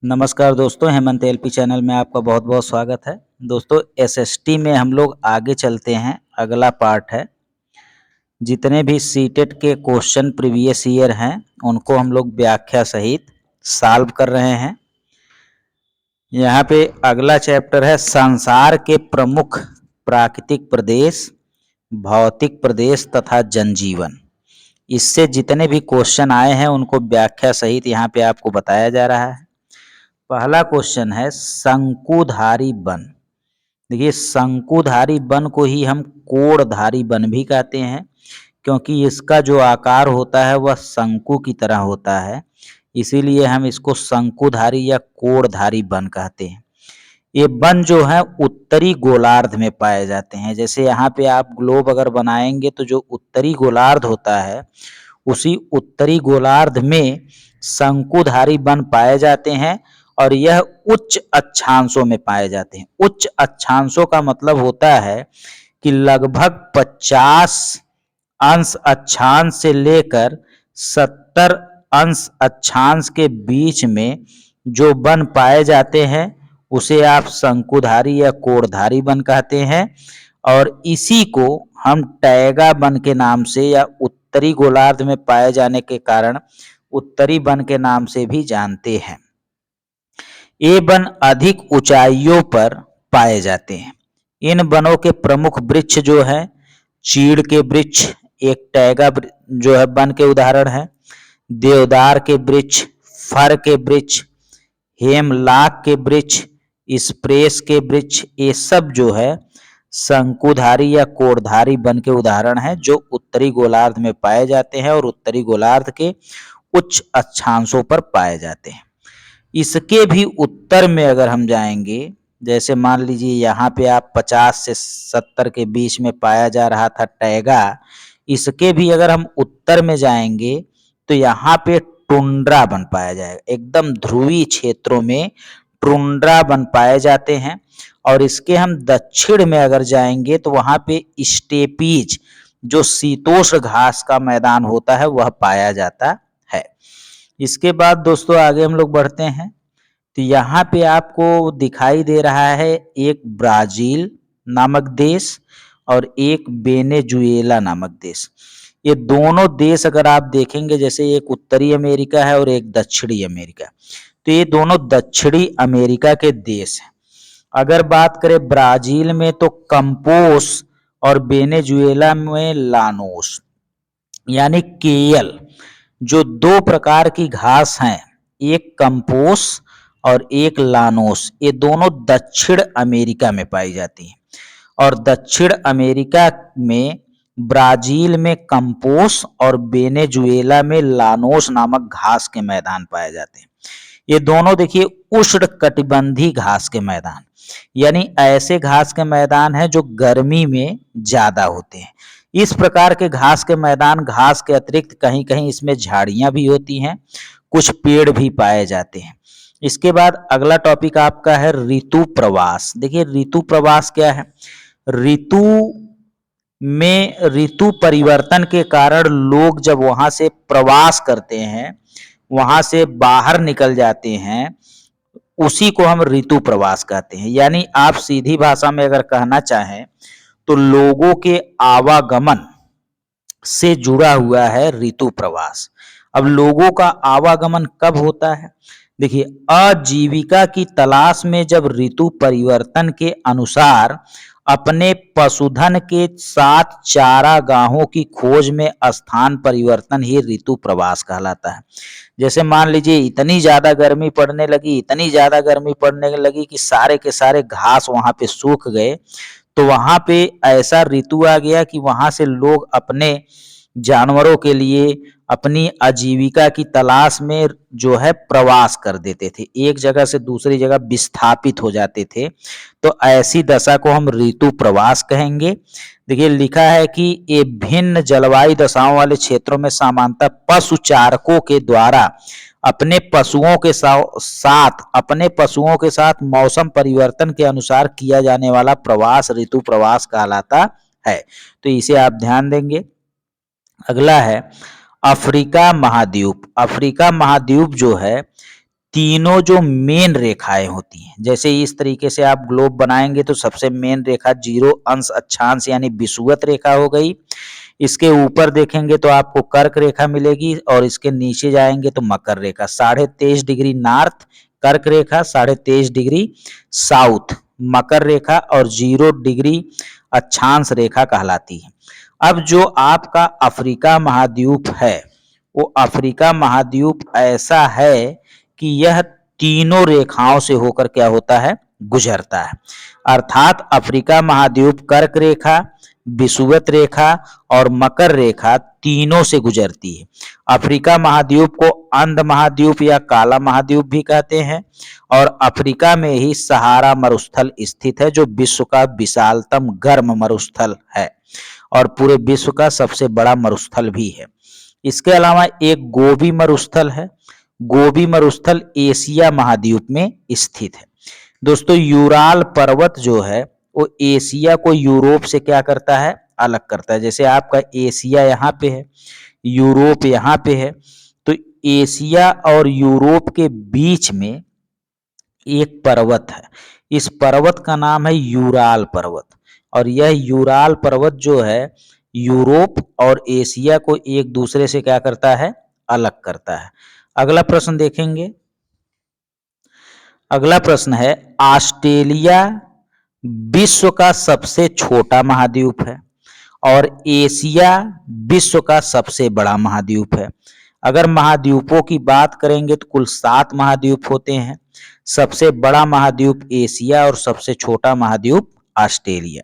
नमस्कार दोस्तों, Hemant LP channel में आपका बहुत-बहुत स्वागत है। दोस्तों एसएसटी में हम लोग आगे चलते हैं, अगला पार्ट है। जितने भी सीटेट के क्वेश्चन प्रीवियस ईयर हैं, उनको हम लोग व्याख्या सहित सॉल्व कर रहे हैं। यहाँ पे अगला चैप्टर है संसार के प्रमुख प्राकृतिक प्रदेश, भौतिक प्रदेश तथा जनजीवन। इससे जितने भी क्वेश्चन आए हैं उनको व्याख्या सहित यहाँ पे आपको बताया जा रहा है। पहला क्वेश्चन है शंकुधारी वन। देखिए शंकुधारी वन को ही हम कोणधारी वन भी कहते हैं, क्योंकि इसका जो आकार होता है वह शंकु की तरह होता है, इसीलिए हम इसको शंकुधारी या कोणधारी वन कहते हैं। ये वन जो है उत्तरी गोलार्ध में पाए जाते हैं। जैसे यहाँ पे आप ग्लोब अगर बनाएंगे तो जो उत्तरी गोलार्ध होता है, उसी उत्तरी गोलार्ध में शंकुधारी वन पाए जाते हैं और यह उच्च अक्षांशों में पाए जाते हैं। उच्च अक्षांशों का मतलब होता है कि लगभग 50 अंश अक्षांश से लेकर 70 अंश अक्षांश के बीच में जो वन पाए जाते हैं उसे आप शंकुधारी या कोणधारी वन कहते हैं, और इसी को हम टैगा वन के नाम से या उत्तरी गोलार्ध में पाए जाने के कारण उत्तरी वन के नाम से भी जानते हैं। ये वन अधिक ऊंचाइयों पर पाए जाते हैं। इन वनों के प्रमुख वृक्ष जो है चीड़ के वृक्ष एक टैगा जो है वन के उदाहरण है, देवदार के वृक्ष, फर के वृक्ष, हेमलाक के वृक्ष, स्प्रेस के वृक्ष, ये सब जो है शंकुधारी या कोणधारी वन के उदाहरण हैं जो उत्तरी गोलार्ध में पाए जाते हैं और उत्तरी गोलार्ध के उच्च अक्षांशों पर पाए जाते हैं। इसके भी उत्तर में अगर हम जाएंगे, जैसे मान लीजिए यहाँ पे आप 50 से 70 के बीच में पाया जा रहा था टैगा, इसके भी अगर हम उत्तर में जाएंगे तो यहाँ पे टुंड्रा वन पाया जाएगा। एकदम ध्रुवीय क्षेत्रों में टुंड्रा वन पाए जाते हैं। और इसके हम दक्षिण में अगर जाएंगे तो वहाँ पे स्टेपीज जो शीतोष्ण घास का मैदान होता है वह पाया जाता है। इसके बाद दोस्तों आगे हम लोग बढ़ते हैं, तो यहाँ पे आपको दिखाई दे रहा है एक ब्राजील नामक देश और एक वेनेजुएला नामक देश। ये दोनों देश अगर आप देखेंगे, जैसे एक उत्तरी अमेरिका है और एक दक्षिणी अमेरिका, तो ये दोनों दक्षिणी अमेरिका के देश हैं। अगर बात करें ब्राजील में तो कंपोस और वेनेजुएला में लानोस यानी केयल, जो दो प्रकार की घास हैं, एक कंपोस और एक लानोस, ये दोनों दक्षिण अमेरिका में पाई जाती हैं। और दक्षिण अमेरिका में ब्राजील में कंपोस और वेनेजुएला में लानोस नामक घास के मैदान पाए जाते हैं। ये दोनों देखिए उष्णकटिबंधीय घास के मैदान, यानी ऐसे घास के मैदान हैं जो गर्मी में ज्यादा होते हैं। इस प्रकार के घास के मैदान, घास के अतिरिक्त कहीं कहीं इसमें झाड़ियां भी होती हैं, कुछ पेड़ भी पाए जाते हैं। इसके बाद अगला टॉपिक आपका है ऋतु प्रवास। देखिए ऋतु प्रवास क्या है? ऋतु में ऋतु परिवर्तन के कारण लोग जब वहां से प्रवास करते हैं, वहां से बाहर निकल जाते हैं, उसी को हम ऋतु प्रवास कहते हैं। यानी आप सीधी भाषा में अगर कहना चाहें तो लोगों के आवागमन से जुड़ा हुआ है ऋतु प्रवास। अब लोगों का आवागमन कब होता है? देखिए आजीविका की तलाश में जब ऋतु परिवर्तन के अनुसार अपने पशुधन के साथ चारागाहों की खोज में स्थान परिवर्तन ही ऋतु प्रवास कहलाता है। जैसे मान लीजिए इतनी ज्यादा गर्मी पड़ने लगी, इतनी ज्यादा गर्मी पड़ने लगी कि सारे के सारे घास वहां पे सूख गए, तो वहां पे ऐसा ऋतु आ गया कि वहां से लोग अपने जानवरों के लिए अपनी आजीविका की तलाश में जो है प्रवास कर देते थे, एक जगह से दूसरी जगह विस्थापित हो जाते थे। तो ऐसी दशा को हम ऋतु प्रवास कहेंगे। देखिए लिखा है कि ये भिन्न जलवायु दशाओं वाले क्षेत्रों में सामान्यतः पशु चारकों के द्वारा अपने पशुओं के साथ मौसम परिवर्तन के अनुसार किया जाने वाला प्रवास ऋतु प्रवास कहलाता है। तो इसे आप ध्यान देंगे। अगला है अफ्रीका महाद्वीप। अफ्रीका महाद्वीप जो है तीनों जो मेन रेखाएं होती हैं, जैसे इस तरीके से आप ग्लोब बनाएंगे तो सबसे मेन रेखा 0 अंश अक्षांश यानी विषुवत रेखा हो गई। इसके ऊपर देखेंगे तो आपको कर्क रेखा मिलेगी और इसके नीचे जाएंगे तो मकर रेखा। 23.5 डिग्री नॉर्थ कर्क रेखा, 23.5 डिग्री साउथ मकर रेखा और 0 डिग्री अक्षांश रेखा कहलाती है। अब जो आपका अफ्रीका महाद्वीप है, वो अफ्रीका महाद्वीप ऐसा है कि यह तीनों रेखाओं से होकर क्या होता है, गुजरता है। अर्थात अफ्रीका महाद्वीप कर्क रेखा, विषुवत रेखा और मकर रेखा तीनों से गुजरती है। अफ्रीका महाद्वीप को अंध महाद्वीप या काला महाद्वीप भी कहते हैं और अफ्रीका में ही सहारा मरुस्थल स्थित है, जो विश्व का विशालतम गर्म मरुस्थल है और पूरे विश्व का सबसे बड़ा मरुस्थल भी है। इसके अलावा एक गोबी मरुस्थल है। गोबी मरुस्थल एशिया महाद्वीप में स्थित है। दोस्तों, यूराल पर्वत जो है वो एशिया को यूरोप से क्या करता है, अलग करता है। जैसे आपका एशिया यहाँ पे है, यूरोप यहाँ पे है, तो एशिया और यूरोप के बीच में एक पर्वत है। इस पर्वत का नाम है यूराल पर्वत और यह यूराल पर्वत जो है यूरोप और एशिया को एक दूसरे से क्या करता है, अलग करता है। अगला प्रश्न देखेंगे। अगला प्रश्न है, ऑस्ट्रेलिया विश्व का सबसे छोटा महाद्वीप है और एशिया विश्व का सबसे बड़ा महाद्वीप है। अगर महाद्वीपों की बात करेंगे तो कुल 7 महाद्वीप होते हैं। सबसे बड़ा महाद्वीप एशिया और सबसे छोटा महाद्वीप ऑस्ट्रेलिया।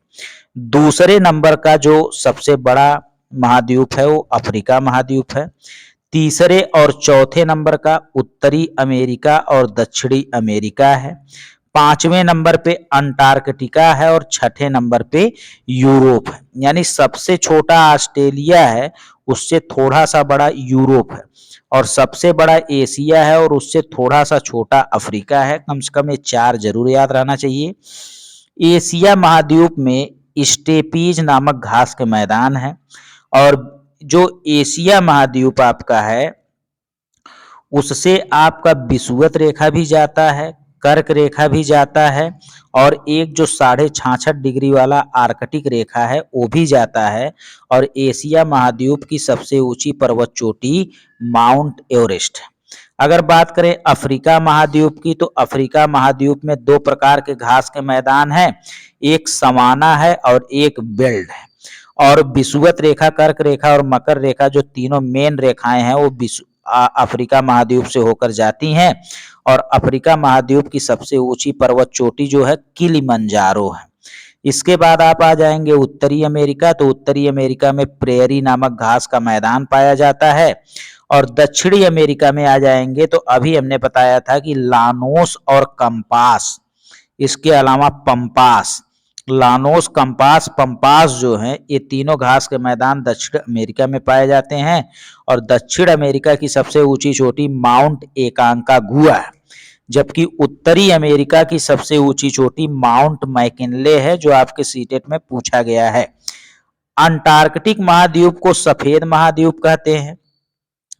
दूसरे नंबर का जो सबसे बड़ा महाद्वीप है वो अफ्रीका महाद्वीप है। तीसरे और चौथे नंबर का उत्तरी अमेरिका और दक्षिणी अमेरिका है। 5वें नंबर पे अंटार्कटिका है और 6ठे नंबर पे यूरोप है। यानी सबसे छोटा ऑस्ट्रेलिया है, उससे थोड़ा सा बड़ा यूरोप है और सबसे बड़ा एशिया है और उससे थोड़ा सा छोटा अफ्रीका है। कम से कम ये 4 जरूर याद रहना चाहिए। एशिया महाद्वीप में स्टेपीज नामक घास के मैदान है और जो एशिया महाद्वीप आपका है उससे आपका विषुवत रेखा भी जाता है, कर्क रेखा भी जाता है और एक जो 66.5 डिग्री वाला आर्कटिक रेखा है वो भी जाता है। और एशिया महाद्वीप की सबसे ऊंची पर्वत चोटी माउंट एवरेस्ट है। अगर बात करें अफ्रीका महाद्वीप की, तो अफ्रीका महाद्वीप में 2 प्रकार के घास के मैदान हैं, एक सवाना है और एक बेल्ट है। और विषुवत रेखा, कर्क रेखा और मकर रेखा जो तीनों मेन रेखाएं हैं वो अफ्रीका महाद्वीप से होकर जाती हैं। और अफ्रीका महाद्वीप की सबसे ऊंची पर्वत चोटी जो है किलिमंजारो है। इसके बाद आप आ जाएंगे उत्तरी अमेरिका, तो उत्तरी अमेरिका में प्रेयरी नामक घास का मैदान पाया जाता है। और दक्षिणी अमेरिका में आ जाएंगे तो अभी हमने बताया था कि लानोस और कंपास, इसके अलावा पंपास, लानोस, कंपास, पंपास जो है ये तीनों घास के मैदान दक्षिण अमेरिका में पाए जाते हैं। और दक्षिण अमेरिका की सबसे ऊंची चोटी माउंट एकांकागुआ है, जबकि उत्तरी अमेरिका की सबसे ऊंची चोटी माउंट मैकिनले है, जो आपके सीटेट में पूछा गया है। अंटार्कटिक महाद्वीप को सफेद महाद्वीप कहते हैं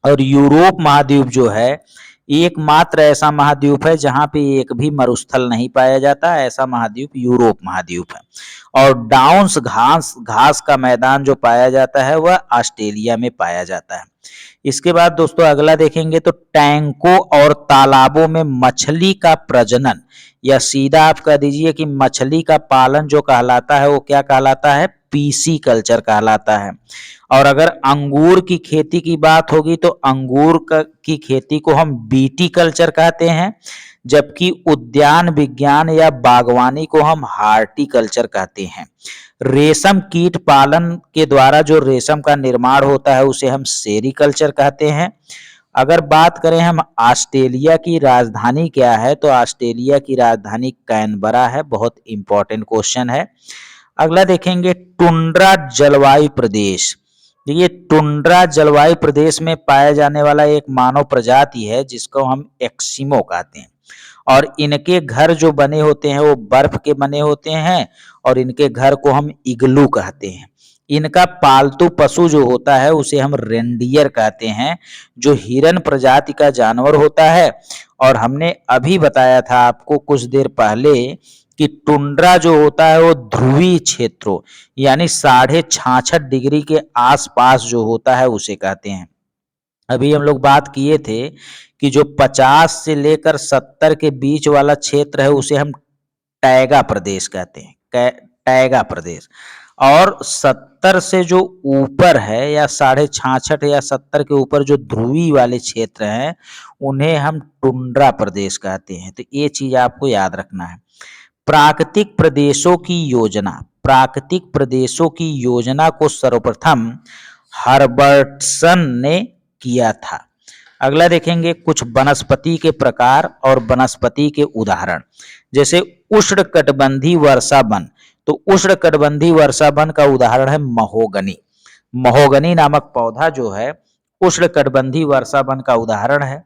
और यूरोप महाद्वीप जो है एकमात्र ऐसा महाद्वीप है जहां पे एक भी मरुस्थल नहीं पाया जाता, ऐसा महाद्वीप यूरोप महाद्वीप है। और डाउन्स घास का मैदान जो पाया जाता है वह ऑस्ट्रेलिया में पाया जाता है। इसके बाद दोस्तों अगला देखेंगे तो टैंकों और तालाबों में मछली का प्रजनन, या सीधा आप कह दीजिए कि मछली का पालन जो कहलाता है वो क्या कहलाता है, पीसी कल्चर कहलाता है। और अगर अंगूर की खेती की बात होगी तो अंगूर की खेती को हम बीटी कल्चर कहते हैं, जबकि उद्यान विज्ञान या बागवानी को हम हार्टिकल्चर कहते हैं। रेशम कीट पालन के द्वारा जो रेशम का निर्माण होता है उसे हम सेरीकल्चर कहते हैं। अगर बात करें हम ऑस्ट्रेलिया की राजधानी क्या है, तो ऑस्ट्रेलिया की राजधानी कैनबरा है। बहुत इंपॉर्टेंट क्वेश्चन है। अगला देखेंगे टुंड्रा जलवायु प्रदेश। ये टुंड्रा जलवायु प्रदेश में पाया जाने वाला एक मानव प्रजाति है जिसको हम एक्सिमो कहते हैं। और इनके घर जो बने होते हैं वो बर्फ के बने होते हैं और इनके घर को हम इग्लू कहते हैं। इनका पालतू पशु जो होता है उसे हम रेंडियर कहते हैं, जो हिरन प्रजाति का जानवर होता है और हमने अभी बताया था आपको कुछ देर पहले कि टुंड्रा जो होता है वो ध्रुवीय क्षेत्रों यानी 66.5 डिग्री के आसपास जो होता है उसे कहते हैं। अभी हम लोग बात किए थे कि जो 50 से लेकर 70 के बीच वाला क्षेत्र है उसे हम टैगा प्रदेश कहते हैं, टैगा प्रदेश। और 70 से जो ऊपर है या 66.5 या 70 के ऊपर जो ध्रुवी वाले क्षेत्र हैं उन्हें हम टुंड्रा प्रदेश कहते हैं। तो ये चीज आपको याद रखना है। प्राकृतिक प्रदेशों की योजना, प्राकृतिक प्रदेशों की योजना को सर्वप्रथम हर्बर्टसन ने किया था। अगला देखेंगे कुछ वनस्पति के प्रकार और वनस्पति के उदाहरण। जैसे उष्णकटिबंधीय वर्षा वन, तो उष्णकटिबंधीय वर्षा वन का उदाहरण है महोगनी। महोगनी नामक पौधा जो है उष्णकटिबंधीय वर्षा वन का उदाहरण है।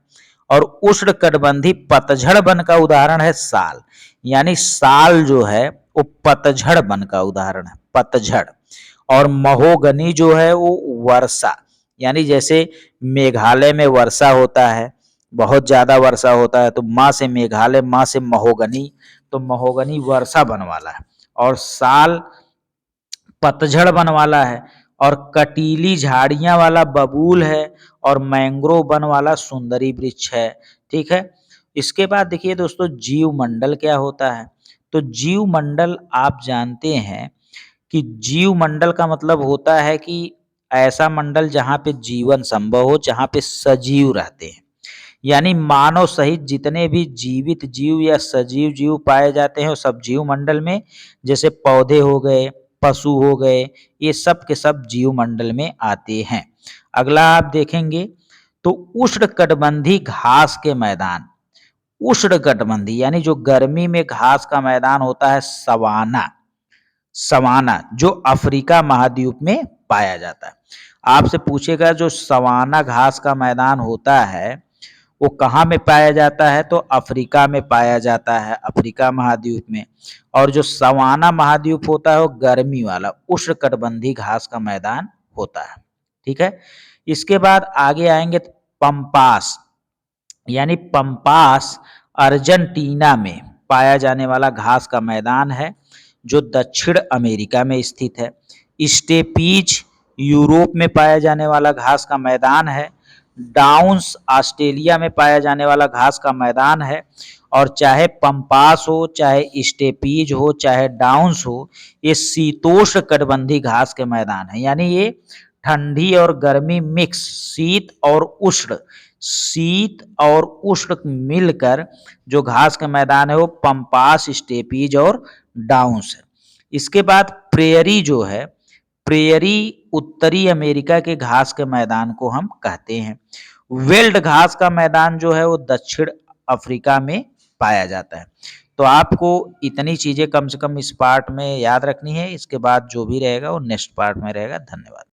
और उष्णकटिबंधीय पतझड़ वन का उदाहरण है साल, यानी साल जो है वो पतझड़ वन का उदाहरण है, पतझड़। और महोगनी जो है वो वर्षा, यानी जैसे मेघालय में वर्षा होता है, बहुत ज्यादा वर्षा होता है, तो माँ से मेघालय, माँ से महोगनी, तो महोगनी वर्षा वन वाला है। और साल पतझड़ वन वाला है। और कटीली झाड़ियां वाला बबूल है। और मैंग्रोव वन वाला सुंदरी वृक्ष है। ठीक है। इसके बाद देखिए दोस्तों जीव मंडल क्या होता है। तो जीव मंडल आप जानते हैं कि जीव मंडल का मतलब होता है कि ऐसा मंडल जहाँ पे जीवन संभव हो, जहाँ पे सजीव रहते हैं, यानी मानव सहित जितने भी जीवित जीव या सजीव जीव पाए जाते हैं वो सब जीव मंडल में। जैसे पौधे हो गए, पशु हो गए, ये सब के सब जीव मंडल में आते हैं। अगला आप देखेंगे तो उष्णकटिबंधीय घास के मैदान। उष्णकटिबंधीय यानी जो गर्मी में घास का मैदान होता है सवाना, सवाना जो अफ्रीका महाद्वीप में पाया जाता है। आपसे पूछेगा जो सवाना घास का मैदान होता है वो कहाँ में पाया जाता है, तो अफ्रीका में पाया जाता है, अफ्रीका महाद्वीप में। और जो सवाना महाद्वीप होता है वो गर्मी वाला उष्णकटिबंधीय घास का मैदान होता है। ठीक है। इसके बाद आगे आएंगे तो पंपास, यानी पंपास अर्जेंटीना में पाया जाने वाला घास का मैदान है जो दक्षिण अमेरिका में स्थित है। स्टेपीज यूरोप में पाया जाने वाला घास का मैदान है। डाउन्स ऑस्ट्रेलिया में पाया जाने वाला घास का मैदान है। और चाहे पंपास हो, चाहे स्टेपीज हो, चाहे डाउन्स हो, ये शीतोष्ण कटिबंधीय घास के मैदान है। यानी ये ठंडी और गर्मी मिक्स, शीत और उष्ण मिलकर जो घास के मैदान है वो पंपास, स्टेपीज और डाउन्स है। इसके बाद प्रेयरी जो है, प्रेयरी उत्तरी अमेरिका के घास के मैदान को हम कहते हैं। वेल्ड घास का मैदान जो है वो दक्षिण अफ्रीका में पाया जाता है। तो आपको इतनी चीजें कम से कम इस पार्ट में याद रखनी है। इसके बाद जो भी रहेगा वो नेक्स्ट पार्ट में रहेगा। धन्यवाद।